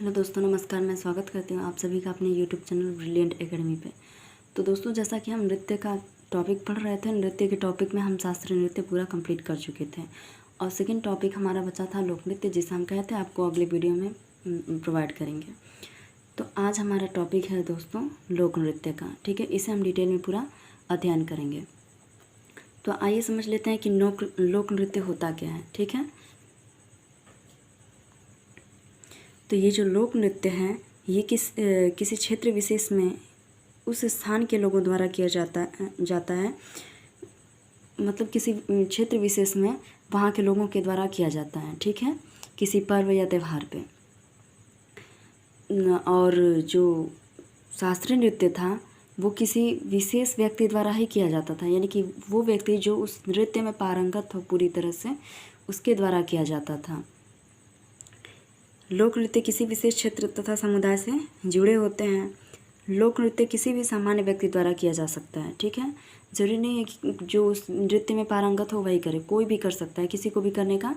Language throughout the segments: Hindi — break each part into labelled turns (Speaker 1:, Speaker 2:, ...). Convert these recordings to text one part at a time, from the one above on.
Speaker 1: हेलो दोस्तों, नमस्कार। मैं स्वागत करती हूँ आप सभी का अपने यूट्यूब चैनल ब्रिलियंट एकेडमी पे। तो दोस्तों, जैसा कि हम नृत्य का टॉपिक पढ़ रहे थे, नृत्य के टॉपिक में हम शास्त्रीय नृत्य पूरा कंप्लीट कर चुके थे और सेकंड टॉपिक हमारा बचा था लोक नृत्य, जिसे हम कहते हैं आपको अगले वीडियो में प्रोवाइड करेंगे। तो आज हमारा टॉपिक है दोस्तों लोक नृत्य का। ठीक है, इसे हम डिटेल में पूरा अध्ययन करेंगे। तो आइए समझ लेते हैं कि लोक नृत्य होता क्या है। ठीक है, तो ये जो लोक नृत्य है ये किसी क्षेत्र विशेष में उस स्थान के लोगों द्वारा किया जाता है। मतलब किसी क्षेत्र विशेष में वहाँ के लोगों के द्वारा किया जाता है। ठीक है, किसी पर्व या त्यौहार पे। और जो शास्त्रीय नृत्य था वो किसी विशेष व्यक्ति द्वारा ही किया जाता था, यानी कि वो व्यक्ति जो उस नृत्य में पारंगत हो पूरी तरह से, उसके द्वारा किया जाता था। लोक नृत्य किसी विशेष क्षेत्र तथा समुदाय से जुड़े होते हैं। लोक नृत्य किसी भी सामान्य व्यक्ति द्वारा किया जा सकता है। ठीक है, जरूरी नहीं है कि जो उस नृत्य में पारंगत हो वही करे, कोई भी कर सकता है, किसी को भी करने का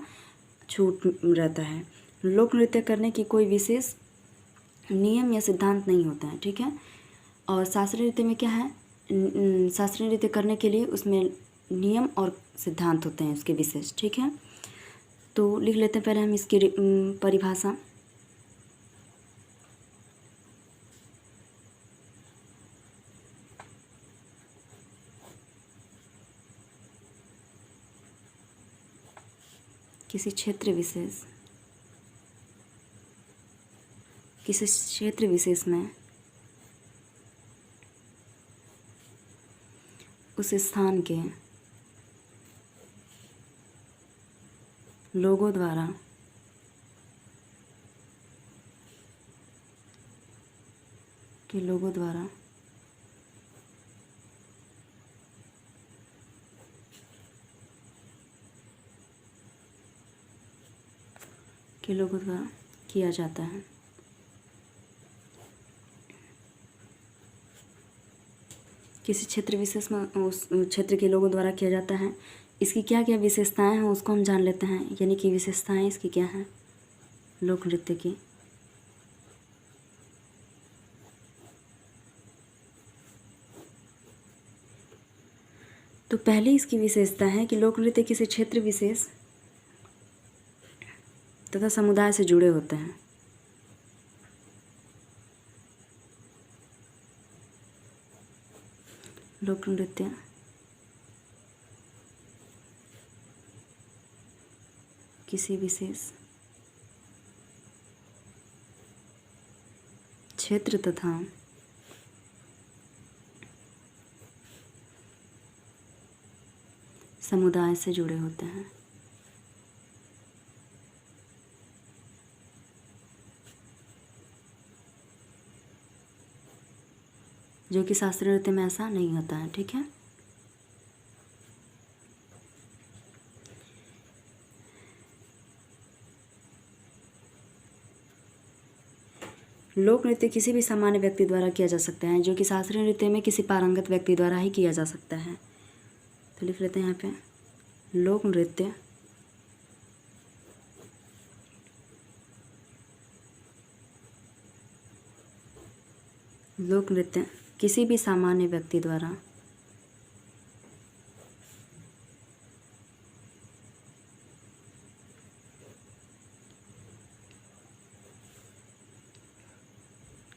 Speaker 1: छूट रहता है। लोक नृत्य करने की कोई विशेष नियम या सिद्धांत नहीं होता है। ठीक है, और शास्त्रीय नृत्य में क्या है, शास्त्रीय नृत्य करने के लिए उसमें नियम और सिद्धांत होते हैं उसके विशेष। ठीक है, तो लिख लेते हैं पहले हम इसकी परिभाषा। किसी क्षेत्र विशेष में उस स्थान के लोगों द्वारा किया जाता है। किसी क्षेत्र विशेष में उस क्षेत्र के लोगों द्वारा किया जाता है। इसकी क्या क्या विशेषताएं हैं उसको हम जान लेते हैं, यानी कि विशेषताएं इसकी क्या हैं लोक नृत्य की। तो पहली इसकी विशेषता है कि लोक नृत्य किसी क्षेत्र विशेष तथा समुदाय से जुड़े होते हैं। लोक नृत्य किसी विशेष क्षेत्र तथा समुदाय से जुड़े होते हैं। जो कि शास्त्रीय नृत्य में ऐसा नहीं होता है। ठीक है, लोक नृत्य किसी भी सामान्य व्यक्ति द्वारा किया जा सकता है, जो कि शास्त्रीय नृत्य में किसी पारंगत व्यक्ति द्वारा ही किया जा सकता है। तो लिख लेते हैं यहाँ पे लोक नृत्य किसी भी सामान्य व्यक्ति द्वारा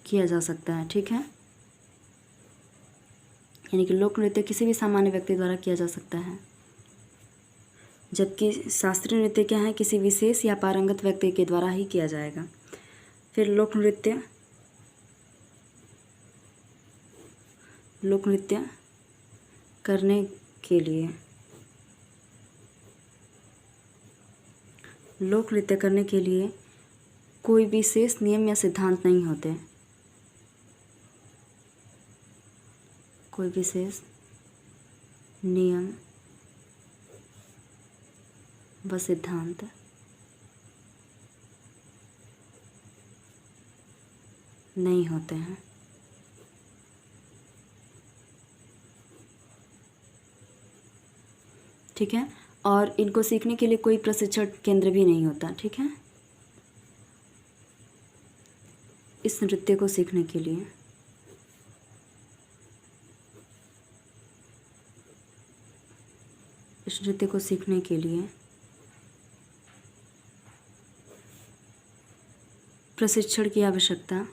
Speaker 1: किया जा सकता है। ठीक है, यानी कि लोक नृत्य किसी भी सामान्य व्यक्ति द्वारा किया जा सकता है, जबकि शास्त्रीय नृत्य क्या है, किसी विशेष या पारंगत व्यक्ति के द्वारा ही किया जाएगा। फिर लोक नृत्य करने के लिए कोई विशेष नियम या सिद्धांत नहीं होते। कोई विशेष नियम व सिद्धांत नहीं होते हैं। ठीक है, और इनको सीखने के लिए कोई प्रशिक्षण केंद्र भी नहीं होता। ठीक है, इस नृत्य को सीखने के लिए। इस नृत्य को सीखने के लिए प्रशिक्षण की आवश्यकता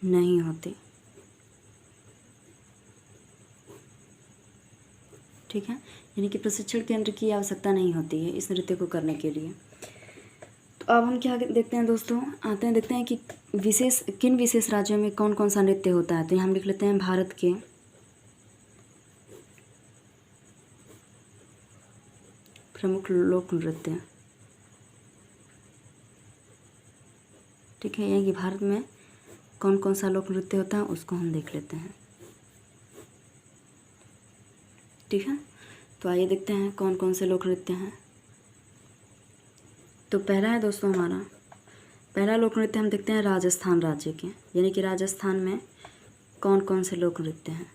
Speaker 1: नहीं होती। ठीक है, यानी कि प्रशिक्षण केंद्र की आवश्यकता नहीं होती है इस नृत्य को करने के लिए। तो अब हम क्या देखते हैं दोस्तों, आते हैं देखते हैं कि किन विशेष राज्यों में कौन कौन सा नृत्य होता है। तो यहाँ हम लिख लेते हैं भारत के प्रमुख लोक नृत्य। ठीक है, यानी कि भारत में कौन कौन सा लोक नृत्य होता है उसको हम देख लेते हैं। ठीक है, तो आइए देखते हैं कौन कौन से लोक नृत्य हैं। तो पहला है दोस्तों हमारा पहला लोक नृत्य हम देखते हैं राजस्थान राज्य के, यानी कि राजस्थान में कौन कौन से लोक नृत्य हैं।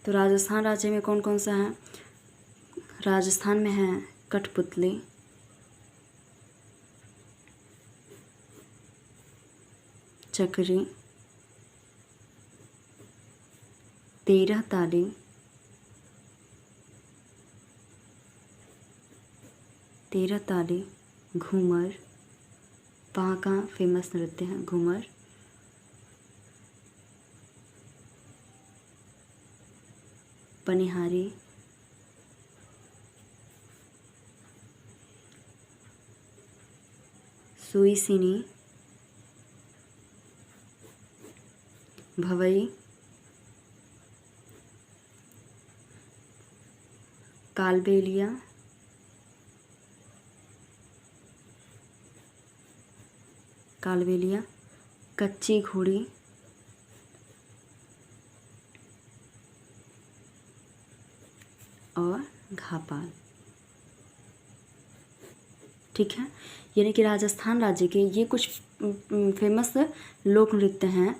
Speaker 1: तो राजस्थान राज्य में कौन कौन सा है। राजस्थान में है कठपुतली, चकरी, तेरह ताली, घूमर, वहाँ का फेमस नृत्य है घूमर, पनिहारी, सुई सीनी, भवई, कालबेलिया, कच्ची घोड़ी, और घापाल। ठीक है, यानी कि राजस्थान राज्य के ये कुछ फेमस लोक नृत्य हैं।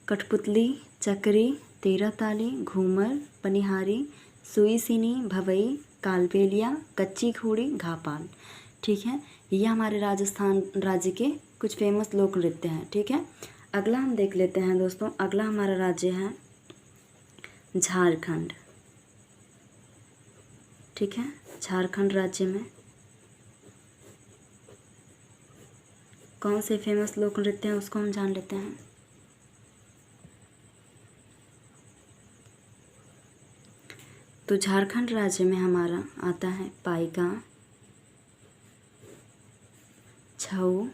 Speaker 1: कठपुतली, चकरी, तेरह ताली, घूमर, पनिहारी, सुई सीनी, भवई, कालबेलिया, कच्ची घोड़ी, घापाल। ठीक है, ये हमारे राजस्थान राज्य के कुछ फेमस लोक नृत्य हैं। ठीक है, अगला हम देख लेते हैं दोस्तों। अगला हमारा राज्य है झारखंड। ठीक है, झारखंड राज्य में कौन से फेमस लोक नृत्य हैं उसको हम जान लेते हैं। तो झारखंड राज्य में हमारा आता है पाइका, छऊ,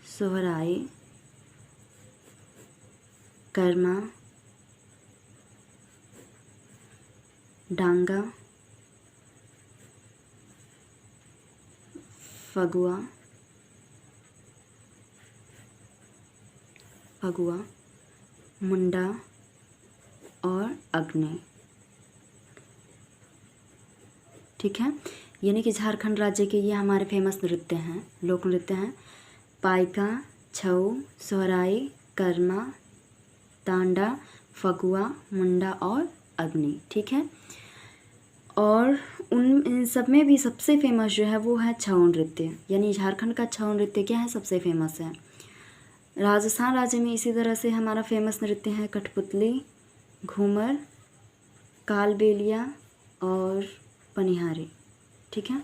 Speaker 1: सोहराई, कर्मा, डांगा, फगुआ, मुंडा और अग्नि। ठीक है, यानी कि झारखंड राज्य के ये हमारे फेमस नृत्य हैं, लोक नृत्य हैं। पाइका, छऊ, सोहराई, कर्मा, तांडा, फगुआ, मुंडा और अग्नि। ठीक है, और इन सब में भी सबसे फेमस जो है वो है छऊ नृत्य, यानी झारखंड का छऊ नृत्य क्या है, सबसे फेमस है। राजस्थान राज्य में इसी तरह से हमारा फेमस नृत्य है कठपुतली, घूमर, कालबेलिया और पनिहारी। ठीक है,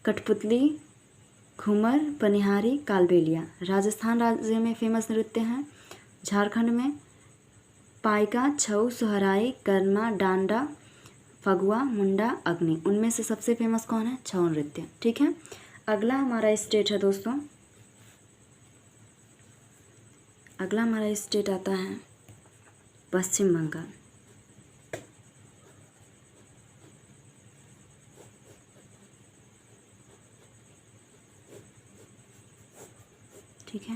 Speaker 1: कठपुतली, घूमर, पनिहारी, कालबेलिया राजस्थान राज्य में फेमस नृत्य हैं। झारखंड में पाइका, छऊ, सोहराई, कर्मा, डांडा, फगुआ, मुंडा, अग्नि। उनमें से सबसे फेमस कौन है, छऊ नृत्य। ठीक है, अगला हमारा स्टेट है दोस्तों, अगला हमारा स्टेट आता है पश्चिम बंगाल। ठीक है,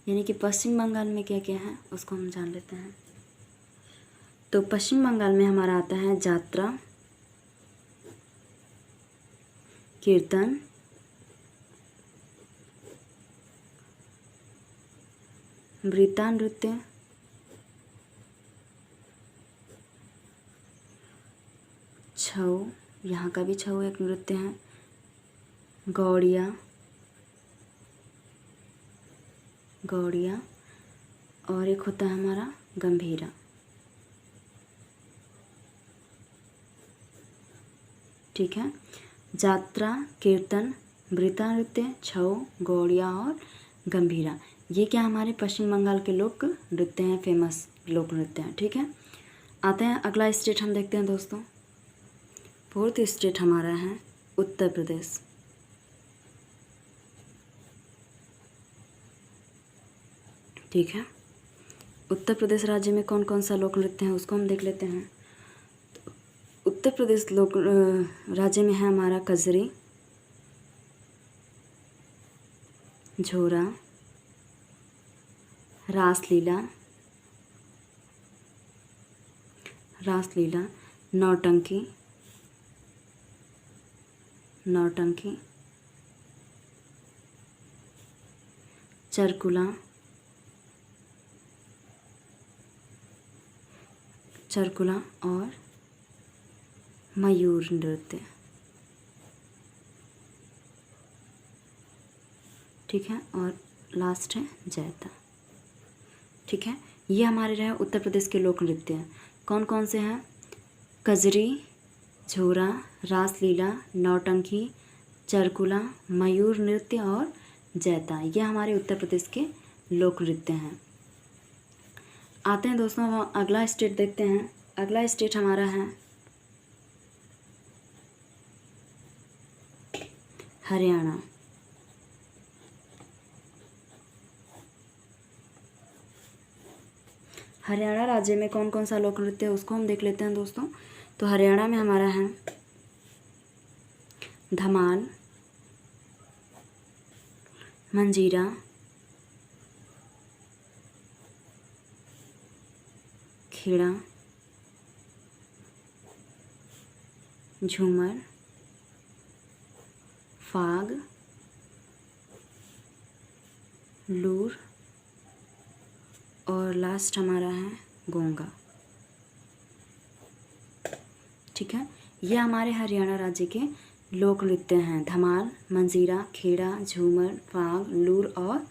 Speaker 1: यानी कि पश्चिम बंगाल में क्या क्या है उसको हम जान लेते हैं। तो पश्चिम बंगाल में हमारा आता है जात्रा, कीर्तन, वृत्ता नृत्य, छऊ, यहाँ का भी छऊ एक नृत्य है, गौड़िया, गौड़िया, और एक होता है हमारा गंभीरा। ठीक है, जात्रा, कीर्तन, वृत्ता नृत्य, छऊ, गौड़िया और गंभीरा, ये क्या हमारे पश्चिम बंगाल के लोक नृत्य हैं, फेमस लोक नृत्य हैं। ठीक है, आते हैं अगला स्टेट हम देखते हैं दोस्तों। फोर्थ स्टेट हमारा है उत्तर प्रदेश। ठीक है, उत्तर प्रदेश राज्य में कौन कौन सा लोक नृत्य है उसको हम देख लेते हैं। उत्तर प्रदेश लोक राज्य में है हमारा कजरी, झोरा, रासलीला, रासलीला, नौटंकी, नौटंकी, चरकुला, चरकुला और मयूर नृत्य। ठीक है, और लास्ट है जैता। ठीक है, ये हमारे रहे उत्तर प्रदेश के लोक नृत्य कौन कौन से हैं। कजरी, झोरा, रासलीला, नौटंकी, चरकुला, मयूर नृत्य और जैता, ये हमारे उत्तर प्रदेश के लोक नृत्य हैं। आते हैं दोस्तों अब अगला स्टेट देखते हैं। अगला स्टेट हमारा है हरियाणा। हरियाणा राज्य में कौन कौन सा लोक नृत्य है उसको हम देख लेते हैं दोस्तों। तो हरियाणा में हमारा है धमाल, मंजीरा, खेड़ा, झूमर, फाग, लूर और लास्ट हमारा है गोंगा। ठीक है, ये हमारे हरियाणा राज्य के लोक नृत्य हैं, धमाल, मंजीरा, खेड़ा, झूमर, फाग, लूर और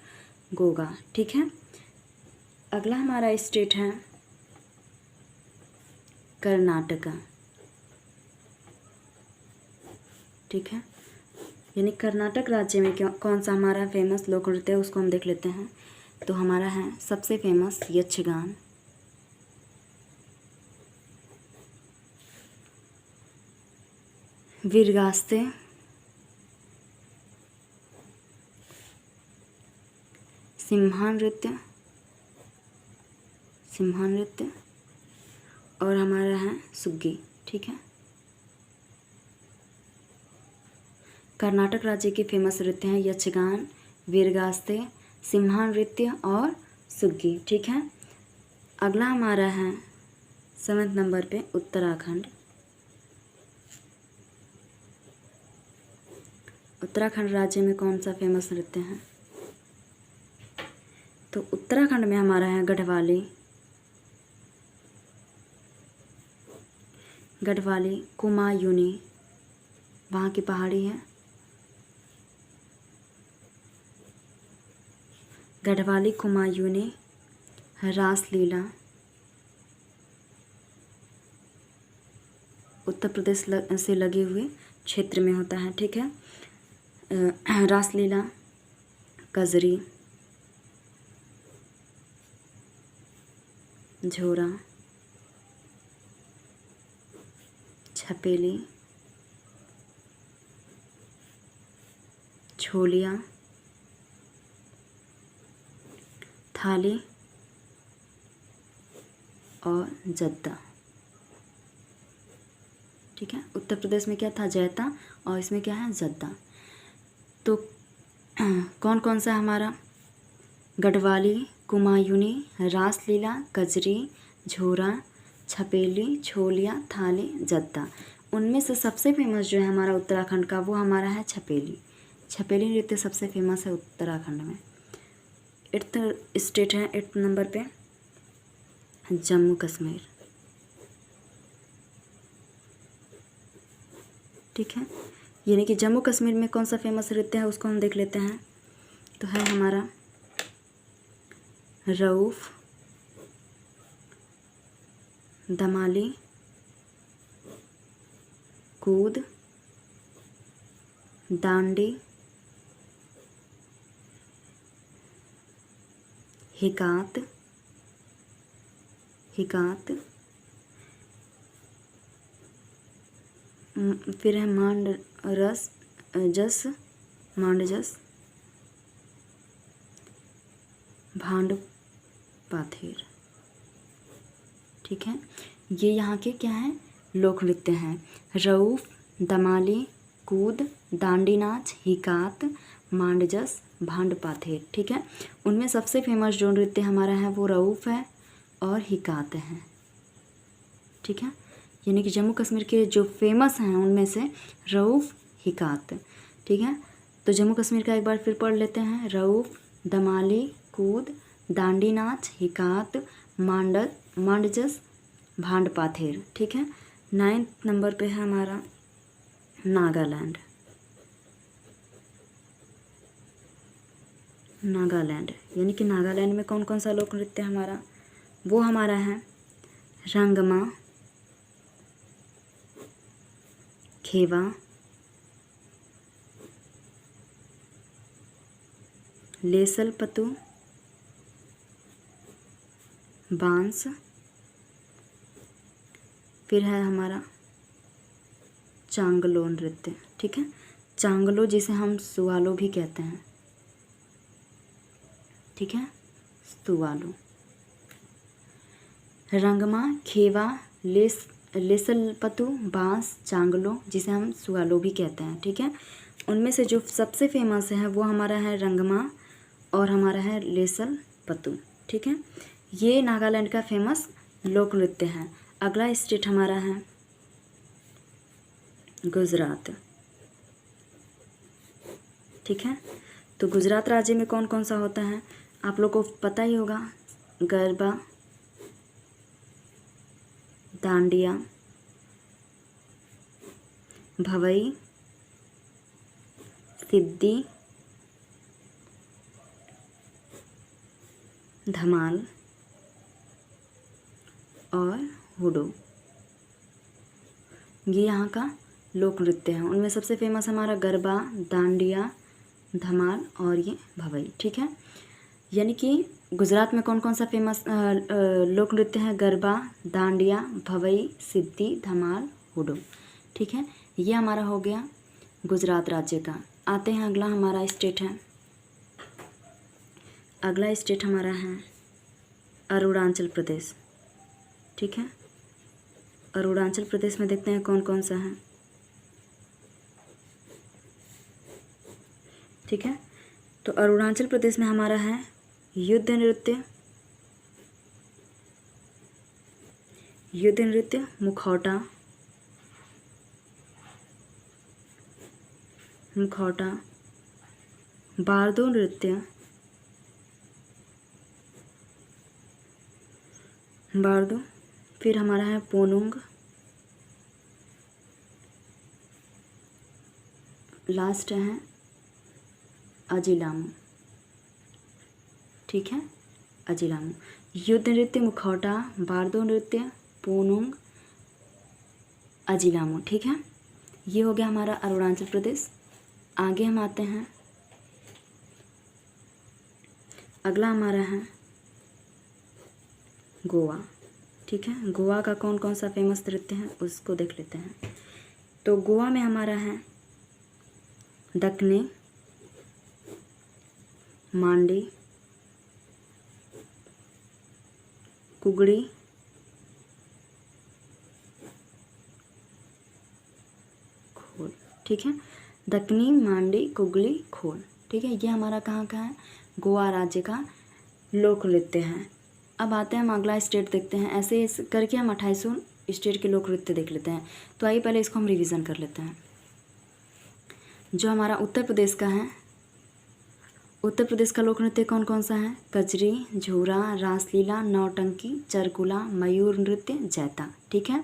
Speaker 1: गोगा। ठीक है, अगला हमारा स्टेट है कर्नाटका। ठीक है, यानी कर्नाटक राज्य में कौन सा हमारा फेमस लोक नृत्य है उसको हम देख लेते हैं। तो हमारा है सबसे फेमस यक्षगान, वीरगास्ते, सिम्हा नृत्य, सिम्हा नृत्य और हमारा है सुग्गी। ठीक है, कर्नाटक राज्य के फेमस नृत्य हैं यक्षगान, वीरगास्ते, सिम्हा नृत्य और सुग्गी। ठीक है, अगला हमारा है 7वें नंबर पे उत्तराखंड। उत्तराखंड राज्य में कौन सा फेमस नृत्य है। तो उत्तराखंड में हमारा है गढ़वाली, गढ़वाली, कुमायूनी, वहाँ की पहाड़ी है, गढ़वाली, कुमायूनी, रासलीला, उत्तर प्रदेश से लगे हुए क्षेत्र में होता है। ठीक है, रासलीला, कजरी, झोरा, छपेली, छोलिया, थाली और जद्दा। ठीक है, उत्तर प्रदेश में क्या था, जैता, और इसमें क्या है, जद्दा। तो कौन कौन सा हमारा, गढ़वाली, कुमायूनी, रासलीला, कजरी, झोरा, छपेली, छोलिया, थाली, जद्दा। उनमें से सबसे फेमस जो है हमारा उत्तराखंड का वो हमारा है छपेली। छपेली नृत्य सबसे फेमस है उत्तराखंड में। 8th स्टेट है 8th नंबर पे जम्मू कश्मीर। ठीक है, यानी कि जम्मू कश्मीर में कौन सा फेमस नृत्य है उसको हम देख लेते हैं। तो है हमारा रऊफ, धमाली, कूद, डांडी, हिकात, फिर है मांडजस, भांड पाथेर। ठीक है, ये यहाँ के क्या हैं, लोक नृत्य हैं। रऊफ, दमाली, कूद, दांडी नाच, हिकात, मांडजस, भांड पाथेर। ठीक है, उनमें सबसे फेमस जो नृत्य हमारा है वो रऊफ है और हिकात है। ठीक है, यानी कि जम्मू कश्मीर के जो फेमस हैं उनमें से रऊफ, हिकात। ठीक है, तो जम्मू कश्मीर का एक बार फिर पढ़ लेते हैं। रऊफ, दमाली, कूद, दांडी नाच, हिकात, मांडजस, भांड पाथेर। ठीक है, 9th नंबर पे है हमारा नागालैंड। यानी कि नागालैंड में कौन कौन सा लोक नृत्य हमारा, वो हमारा है रंगमा, खेवा, लेसलपतु, बांस, फिर है हमारा चांगलो नृत्य। ठीक है, चांगलो जिसे हम सुआलो भी कहते हैं। ठीक है, सुआलो। रंगमा, खेवा, लेसलपतु, बांस, चांगलो जिसे हम सुआलो भी कहते हैं। ठीक है, उनमें से जो सबसे फेमस है वो हमारा है रंगमा और हमारा है लेसलपतु। ठीक है, ये नागालैंड का फेमस लोक नृत्य है। अगला स्टेट हमारा है गुजरात। ठीक है, तो गुजरात राज्य में कौन कौन सा होता है आप लोग को पता ही होगा। गरबा, दांडिया, भवई, सिद्धि, धमाल और हुडो। ये यहाँ का लोक नृत्य है। उनमें सबसे फेमस हमारा गरबा, दांडिया, धमाल और ये भवई। ठीक है, यानी कि गुजरात में कौन कौन सा फेमस लोक नृत्य है, गरबा, दांडिया, भवई, सिद्धि, धमाल, हुडो। ठीक है, ये हमारा हो गया गुजरात राज्य का। आते हैं अगला हमारा स्टेट है, अगला स्टेट हमारा है अरुणाचल प्रदेश। ठीक है, अरुणाचल प्रदेश में देखते हैं कौन कौन सा है। ठीक है, तो अरुणाचल प्रदेश में हमारा है युद्ध नृत्य, मुखौटा, बारदो नृत्य, फिर हमारा है पोनुंग, लास्ट है अजिलामू। ठीक है, अजिलामू। युद्ध नृत्य, मुखौटा, बारदो नृत्य, पोनुंग, अजिलामू। ठीक है, ये हो गया हमारा अरुणाचल प्रदेश। आगे हम आते हैं, अगला हमारा है गोवा। ठीक है, गोवा का कौन कौन सा फेमस नृत्य है उसको देख लेते हैं। तो गोवा में हमारा है दक्ने, मांडी, कुगड़ी, खोल। ठीक है, दक्नी, मांडी, कुगली, खोल। ठीक है, ये हमारा कहाँ का है, गोवा राज्य का लोक नृत्य है। अब आते हैं हम अगला स्टेट देखते हैं। ऐसे करके हम 28 स्टेट के लोक नृत्य देख लेते हैं। तो आइए पहले इसको हम रिवीजन कर लेते हैं। जो हमारा उत्तर प्रदेश का है, उत्तर प्रदेश का लोक नृत्य कौन कौन सा है? कजरी, झूरा, रासलीला, नौटंकी, चरकुला, मयूर नृत्य, जैता। ठीक है,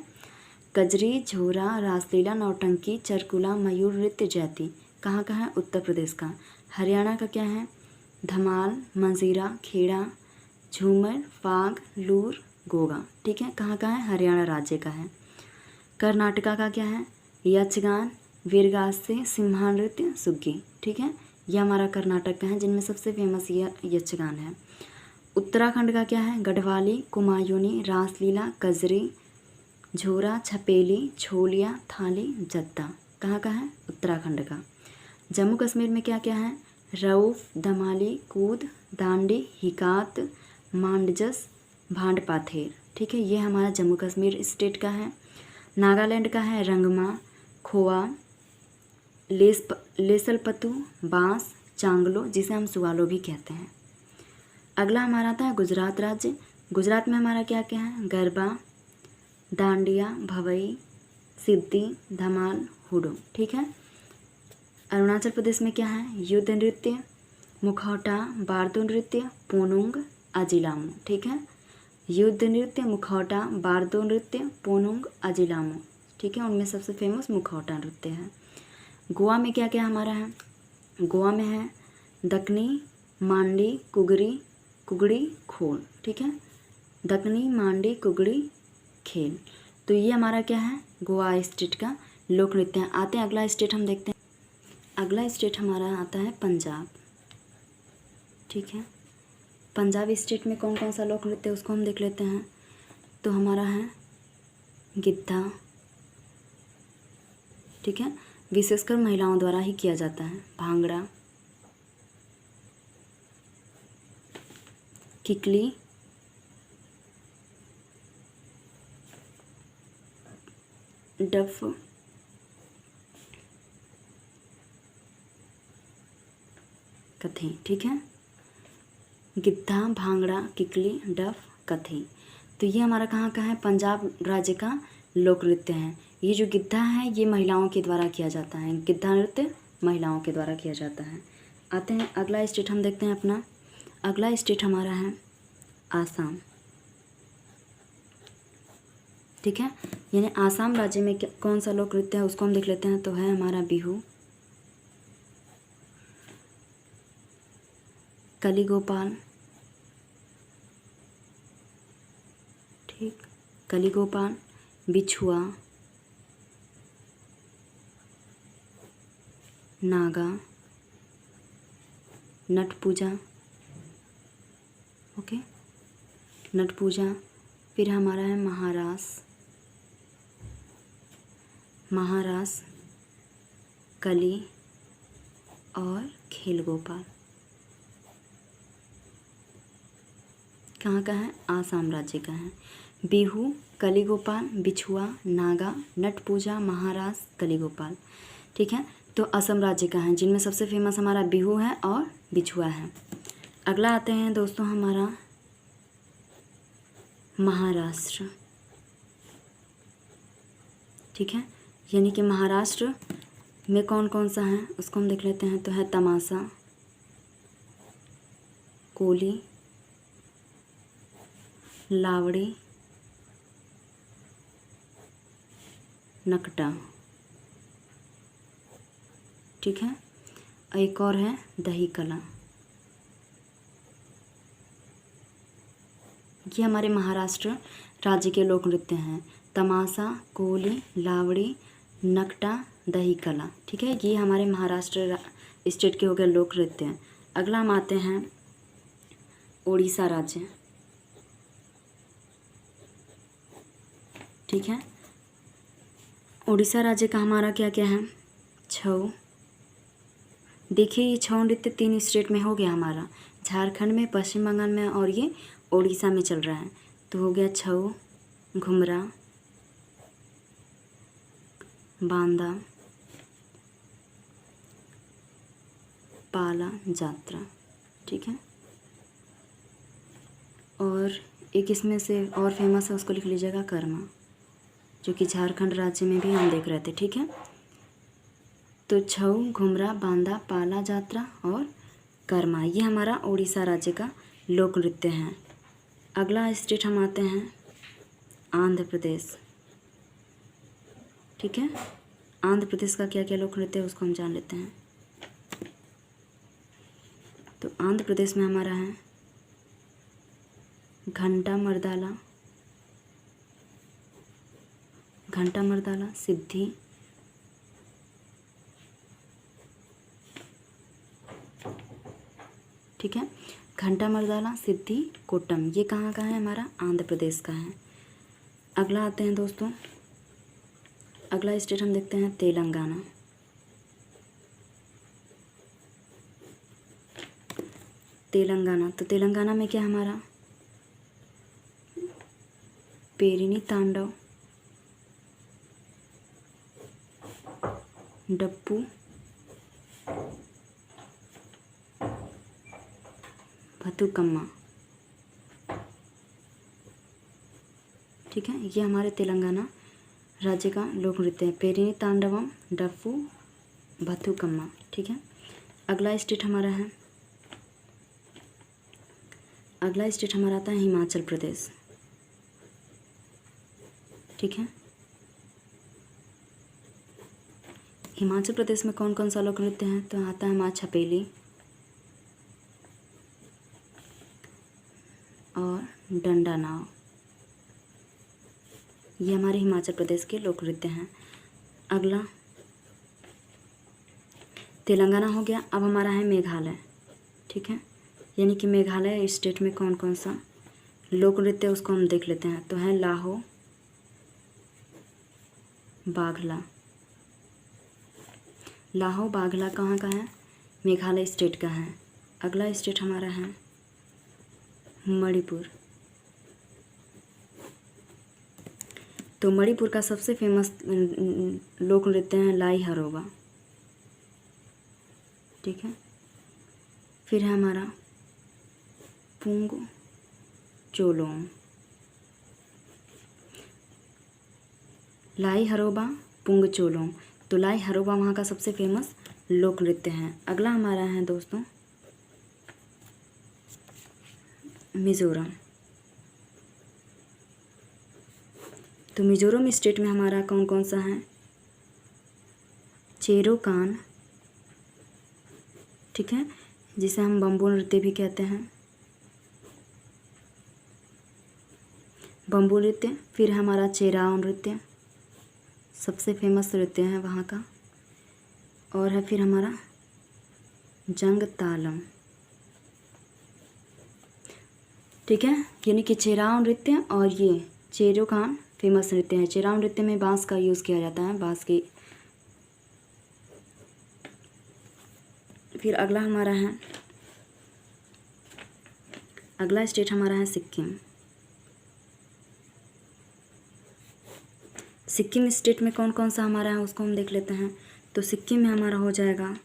Speaker 1: कजरी, झूरा, रासलीला, नौटंकी, चरकुला, मयूर नृत्य, जैती कहाँ का है? उत्तर प्रदेश का। हरियाणा का क्या है? धमाल, मंजीरा, खेड़ा, झूमर, फाग, लूर, गोगा। ठीक है, कहाँ का है? हरियाणा राज्य का है। कर्नाटका का क्या है? यक्षगान, वीरगासे, सिम्हा नृत्य, सुग्गी। ठीक है, यह हमारा कर्नाटक का है, जिनमें सबसे फेमस यह यक्षगान है। उत्तराखंड का क्या है? गढ़वाली, कुमायूनी, रासलीला, कजरी, झोरा, छपेली, छोलिया, थाली, जत्ता। कहाँ का है? उत्तराखंड का। जम्मू कश्मीर में क्या क्या है? रऊफ, धमाली, कूद, दांडी, हिकात, मांडजस, भांड पाथेर। ठीक है, ये हमारा जम्मू कश्मीर स्टेट का है। नागालैंड का है रंगमा, खोआ, लेसलपतु, बांस, चांगलो, जिसे हम सुगालो भी कहते हैं। अगला हमारा आता है गुजरात राज्य। गुजरात में हमारा क्या क्या है? गरबा, डांडिया, भवई, सिद्धि, धमाल, हुडो। ठीक है, अरुणाचल प्रदेश में क्या है? युद्ध नृत्य, मुखौटा, बारदो नृत्य, पोनुंग, अजिलामो। ठीक है, युद्ध नृत्य, मुखौटा, बारदो नृत्य, पोनुंग, अजिलामो। ठीक है, उनमें सबसे फेमस मुखौटा नृत्य है। गोवा में क्या क्या हमारा है? गोवा में है दक्कनी, मांडी, कुगड़ी, खोल। ठीक है, दक्कनी, मांडी, कुगड़ी, खेल। तो ये हमारा क्या है? गोवा स्टेट का लोक नृत्य है। आते हैं अगला स्टेट हम देखते हैं। अगला स्टेट हमारा आता है पंजाब। ठीक है, पंजाब स्टेट में कौन कौन सा लोक नृत्य है उसको हम देख लेते हैं। तो हमारा है गिद्धा। ठीक है, विशेषकर महिलाओं द्वारा ही किया जाता है। भांगड़ा, किकली, डफ, कथी। ठीक है, गिद्धा, भांगड़ा, किकली, डफ, कथी। तो ये हमारा कहाँ का है? पंजाब राज्य का लोक नृत्य है। ये जो गिद्धा है ये महिलाओं के द्वारा किया जाता है। गिद्धा नृत्य महिलाओं के द्वारा किया जाता है। आते हैं अगला स्टेट हम देखते हैं अपना। अगला स्टेट हमारा है आसाम। ठीक है, यानी आसाम राज्य में कौन सा लोक नृत्य है उसको हम देख लेते हैं। तो है हमारा बिहू, कलीगोपाल। ठीक, कलीगोपाल, बिछुआ, नागा, नट पूजा। ओके, नट पूजा। फिर हमारा है महारास, कली और खेल गोपाल। कहाँ का है? आसाम राज्य का है। बिहू, कलीगोपाल, बिछुआ, नागा, नट पूजा, महारास, कलीगोपाल। ठीक है, तो असम राज्य का है, जिनमें सबसे फेमस हमारा बिहू है और बिछुआ है। अगला आते हैं दोस्तों हमारा महाराष्ट्र। ठीक है, यानी कि महाराष्ट्र में कौन कौन सा है उसको हम देख लेते हैं। तो है तमाशा, कोली, लावड़ी, नकटा। ठीक है, एक और है दही कला। ये हमारे महाराष्ट्र राज्य के लोक नृत्य हैं। तमाशा, कोली, लावड़ी, नकटा, दही कला। ठीक है, ये हमारे महाराष्ट्र स्टेट के हो गए लोक नृत्य। अगला हम आते हैं उड़ीसा राज्य। ठीक है, उड़ीसा राज्य का हमारा क्या क्या है? छऊ। देखिए ये छऊ नृत्य 3 स्टेट में हो गया हमारा, झारखंड में, पश्चिम बंगाल में और ये उड़ीसा में चल रहा है। तो हो गया छऊ, घुमरा, बांदा, पाला, जात्रा। ठीक है, और एक इसमें से और फेमस है, उसको लिख लीजिएगा कर्मा, जो कि झारखंड राज्य में भी हम देख रहे थे। ठीक है, तो छऊ, घुमरा, बांदा, पाला जात्रा और कर्मा, ये हमारा उड़ीसा राज्य का लोक नृत्य है। अगला स्टेट हम आते हैं आंध्र प्रदेश। ठीक है, आंध्र प्रदेश का क्या क्या लोक नृत्य है उसको हम जान लेते हैं। तो आंध्र प्रदेश में हमारा है घंटा मर्दाला, सिद्धि, ठीक है, घंटा मर्दाला, सिद्धि, कोट्टम, ये कहाँ का है? हमारा आंध्र प्रदेश का है। अगला आते हैं दोस्तों, अगला स्टेट हम देखते हैं तेलंगाना। तो तेलंगाना में क्या हमारा पेरिनी तांडव, डप्पू, बथुकम्मा, ठीक है, ये हमारे तेलंगाना राज्य का लोक नृत्य है, पेरिनी तांडवम, डप्पू, बथुकम्मा। ठीक है, अगला स्टेट हमारा आता है हिमाचल प्रदेश। ठीक है, हिमाचल प्रदेश में कौन कौन सा लोक नृत्य है? तो आता है माँ छपेली और डंडा नाव, ये हमारे हिमाचल प्रदेश के लोक नृत्य हैं। अगला तेलंगाना हो गया, अब हमारा है मेघालय। ठीक है, यानी कि मेघालय स्टेट में कौन कौन सा लोक नृत्य है उसको हम देख लेते हैं। तो है लाहो, बाघला। लाहो बाघला कहाँ का है? मेघालय स्टेट का है। अगला स्टेट हमारा है मणिपुर। तो मणिपुर का सबसे फेमस लोक नृत्य है लाई हरोबा। ठीक है, फिर है हमारा पुंग चोलोम। लाई हरोबा, पुंग चोलोम, तो लाई हरोबा वहाँ का सबसे फेमस लोक नृत्य है। अगला हमारा है दोस्तों मिज़ोरम। तो मिज़ोरम स्टेट में हमारा कौन कौन सा है? चेरोकान, ठीक है, जिसे हम बम्बू नृत्य भी कहते हैं, बम्बू नृत्य। फिर हमारा चेराव नृत्य, सबसे फेमस नृत्य है वहाँ का। और है फिर हमारा जंग तालम। ठीक है, यानी कि चेराव नृत्य और ये चेरोकान फेमस नृत्य है। चेराव नृत्य में बांस का यूज़ किया जाता है, बांस की। फिर अगला स्टेट हमारा है सिक्किम। सिक्किम स्टेट में कौन कौन सा हमारा है उसको हम देख लेते हैं। तो सिक्किम में हमारा हो जाएगा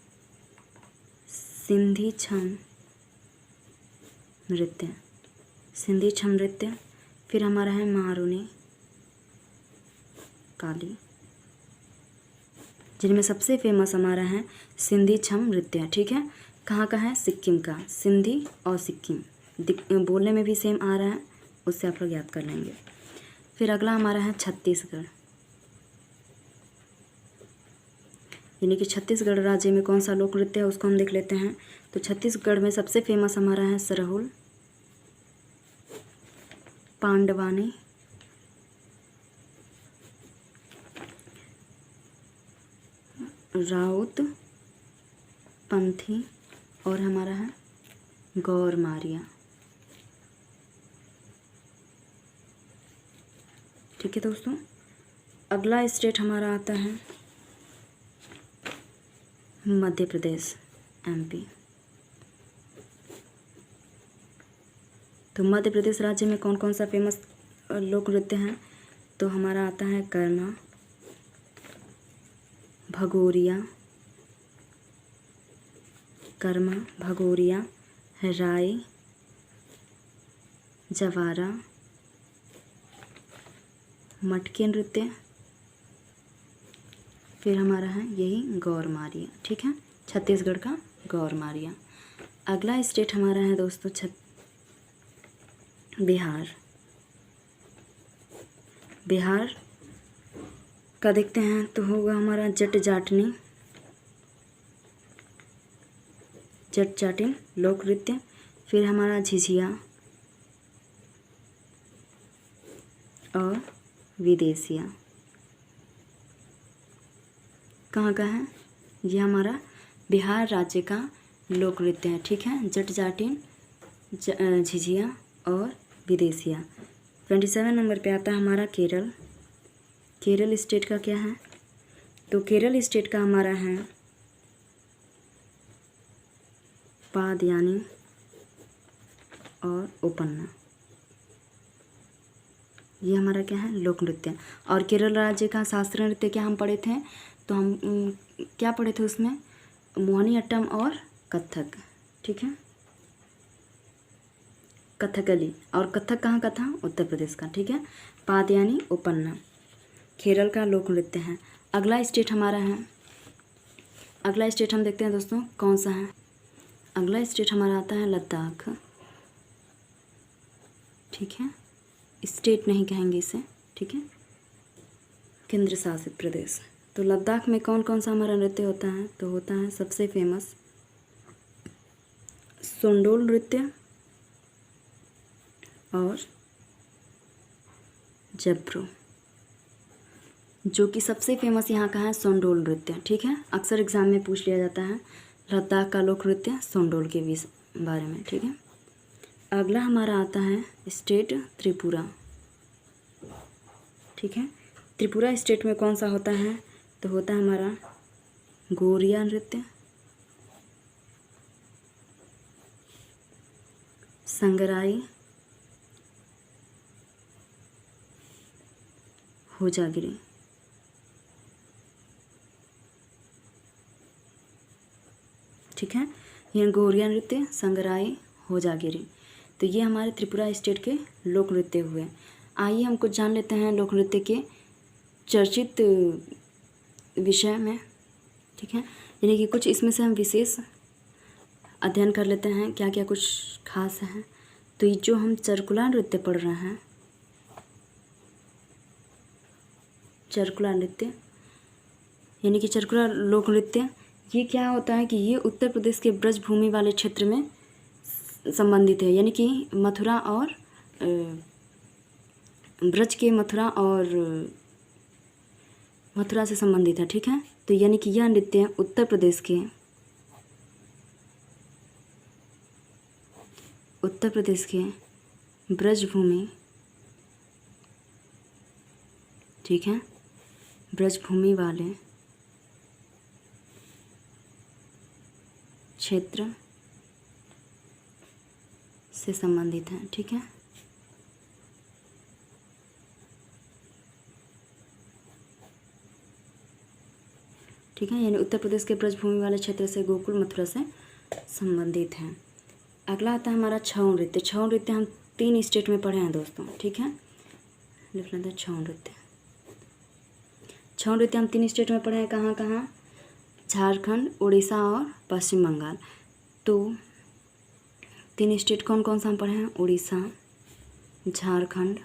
Speaker 1: सिंधी छम नृत्य, फिर हमारा है मारुनी काली, जिनमें सबसे फेमस हमारा है सिंधी छम नृत्य। ठीक है, कहाँ का है? सिक्किम का। सिंधी और सिक्किम बोलने में भी सेम आ रहा है, उससे आप लोग याद कर लेंगे। फिर अगला हमारा है छत्तीसगढ़, यानी कि छत्तीसगढ़ राज्य में कौन सा लोक नृत्य है उसको हम देख लेते हैं। तो छत्तीसगढ़ में सबसे फेमस हमारा है सरहुल, पांडवानी, राउत, पंथी और हमारा है गौरमारिया। ठीक है दोस्तों, अगला स्टेट हमारा आता है मध्य प्रदेश, एमपी। तो मध्य प्रदेश राज्य में कौन कौन सा फेमस लोक नृत्य हैं? तो हमारा आता है कर्मा, भगोरिया, राय, जवारा, मटके नृत्य, फिर हमारा है यही गौरमारिया, ठीक है, छत्तीसगढ़ का गौरमारिया। अगला स्टेट हमारा है दोस्तों बिहार। बिहार का देखते हैं तो होगा हमारा जट जाटिन लोक नृत्य, फिर हमारा झिझिया और विदेशिया। कहाँ का है? ये हमारा बिहार राज्य का लोक नृत्य है, ठीक है, जट जाटिन, झिझिया और विदेशिया। 27 नंबर पे आता है हमारा केरल। केरल स्टेट का क्या है? तो केरल स्टेट का हमारा है पादयानी और ओपन्ना। ये हमारा क्या है? लोक नृत्य। और केरल राज्य का शास्त्रीय नृत्य क्या हम पढ़े थे? तो हम क्या पढ़े थे उसमें? मोहिनीअट्टम और कथक, ठीक है, कथकली। और कथक कहाँ का था? उत्तर प्रदेश का, ठीक है। पादयानी ओपन्ना केरल का लोक नृत्य है। अगला स्टेट हमारा है, अगला स्टेट हम देखते हैं दोस्तों कौन सा है। अगला स्टेट हमारा आता है लद्दाख, ठीक है, स्टेट नहीं कहेंगे इसे, ठीक है, केंद्र शासित प्रदेश। तो लद्दाख में कौन कौन सा हमारा नृत्य होता है? तो होता है सबसे फेमस सोंडोल नृत्य और जब्रो, जो कि सबसे फेमस यहाँ का है सोंडोल नृत्य, ठीक है। अक्सर एग्जाम में पूछ लिया जाता है लद्दाख का लोक नृत्य सोंडोल के बारे में, ठीक है। अगला हमारा आता है स्टेट त्रिपुरा, ठीक है। त्रिपुरा स्टेट में कौन सा होता है? तो होता है हमारा गोरिया नृत्य, संगराई, होजागिरी, ठीक है। ये गोरिया नृत्य, संगराई, होजागिरी। तो ये हमारे त्रिपुरा स्टेट के लोक नृत्य हुए। आइए हम कुछ जान लेते हैं लोक नृत्य के चर्चित विषय में, ठीक है, यानी कि कुछ इसमें से हम विशेष अध्ययन कर लेते हैं क्या क्या कुछ खास है। तो ये जो हम चरकुला नृत्य पढ़ रहे हैं, चरकुला नृत्य यानी कि चरकुला लोक नृत्य, ये क्या होता है कि ये उत्तर प्रदेश के ब्रज भूमि वाले क्षेत्र में संबंधित है, यानी कि मथुरा और ब्रज के मथुरा से संबंधित है, ठीक है। तो यानी कि यह नृत्य उत्तर प्रदेश के ब्रजभूमि, ठीक है, ब्रजभूमि वाले क्षेत्र से संबंधित है, ठीक है। ठीक है, यानी उत्तर प्रदेश के ब्रजभूमि वाले क्षेत्र से गोकुल मथुरा से संबंधित हैं। अगला आता है हमारा छऊ नृत्य। छऊ नृत्य हम 3 स्टेट में पढ़े हैं दोस्तों, ठीक है, लिख लेते हैं छऊ नृत्य। छऊ नृत्य हम 3 स्टेट में पढ़े हैं, कहाँ कहाँ? झारखंड, उड़ीसा और पश्चिम बंगाल। तो 3 स्टेट कौन कौन सा हम पढ़े हैं? उड़ीसा, झारखंड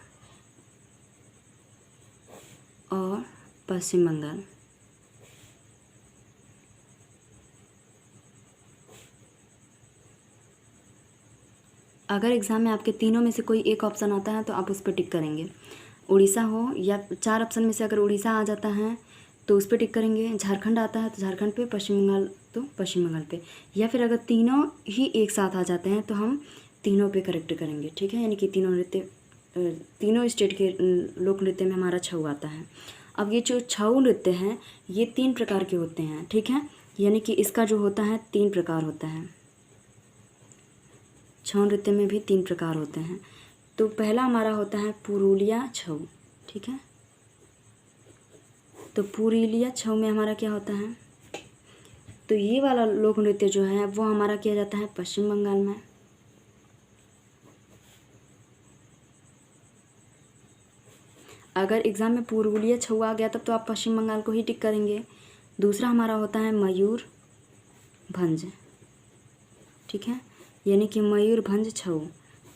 Speaker 1: और पश्चिम बंगाल। अगर एग्ज़ाम में आपके तीनों में से कोई एक ऑप्शन आता है तो आप उस पर टिक करेंगे। उड़ीसा हो या 4 ऑप्शन में से अगर उड़ीसा आ जाता है तो उस पर टिक करेंगे, झारखंड आता है तो झारखंड पे, पश्चिम बंगाल तो पश्चिम बंगाल पे, या फिर अगर तीनों ही एक साथ आ जाते हैं तो हम तीनों पे करेक्ट करेंगे, ठीक है। यानी कि तीनों स्टेट के लोक नृत्य में हमारा छऊ आता है। अब ये जो छऊ नृत्य हैं ये 3 प्रकार के होते हैं, ठीक है, यानी कि इसका जो होता है 3 प्रकार होता है। छऊ नृत्य में भी 3 प्रकार होते हैं। तो पहला हमारा होता है पुरुलिया छऊ, ठीक है। तो पुरुलिया छऊ में हमारा क्या होता है? तो ये वाला लोक नृत्य जो है वो हमारा किया जाता है पश्चिम बंगाल में। अगर एग्ज़ाम में पुरुलिया छऊ आ गया तब तो आप पश्चिम बंगाल को ही टिक करेंगे। दूसरा हमारा होता है मयूरभंज, ठीक है, यानी कि मयूरभंज छऊ,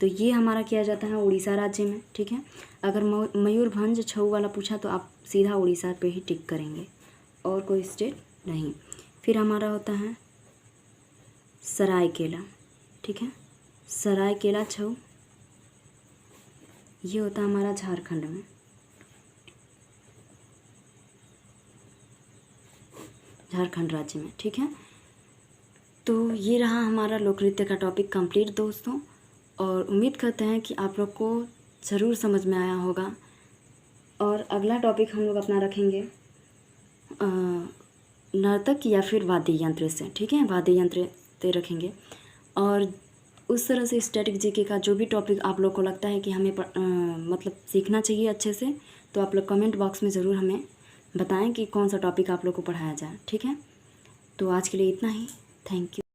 Speaker 1: तो ये हमारा किया जाता है उड़ीसा राज्य में, ठीक है। अगर मयूरभंज छऊ वाला पूछा तो आप सीधा उड़ीसा पे ही टिक करेंगे और कोई स्टेट नहीं। फिर हमारा होता है सरायकेला, ठीक है, सरायकेला छऊ, ये होता है हमारा झारखंड में। झारखंड राज्य में, ठीक है। तो ये रहा हमारा लोक नृत्य का टॉपिक कंप्लीट दोस्तों, और उम्मीद करते हैं कि आप लोग को ज़रूर समझ में आया होगा। और अगला टॉपिक हम लोग अपना रखेंगे नर्तक या फिर वाद्य यंत्र से, ठीक है, वाद्य यंत्र से रखेंगे। और उस तरह से स्टैटिक जीके का जो भी टॉपिक आप लोग को लगता है कि हमें मतलब सीखना चाहिए अच्छे से, तो आप लोग कमेंट बॉक्स में ज़रूर हमें बताएं कि कौन सा टॉपिक आप लोग को पढ़ाया जाए, ठीक है। तो आज के लिए इतना ही, थैंक यू।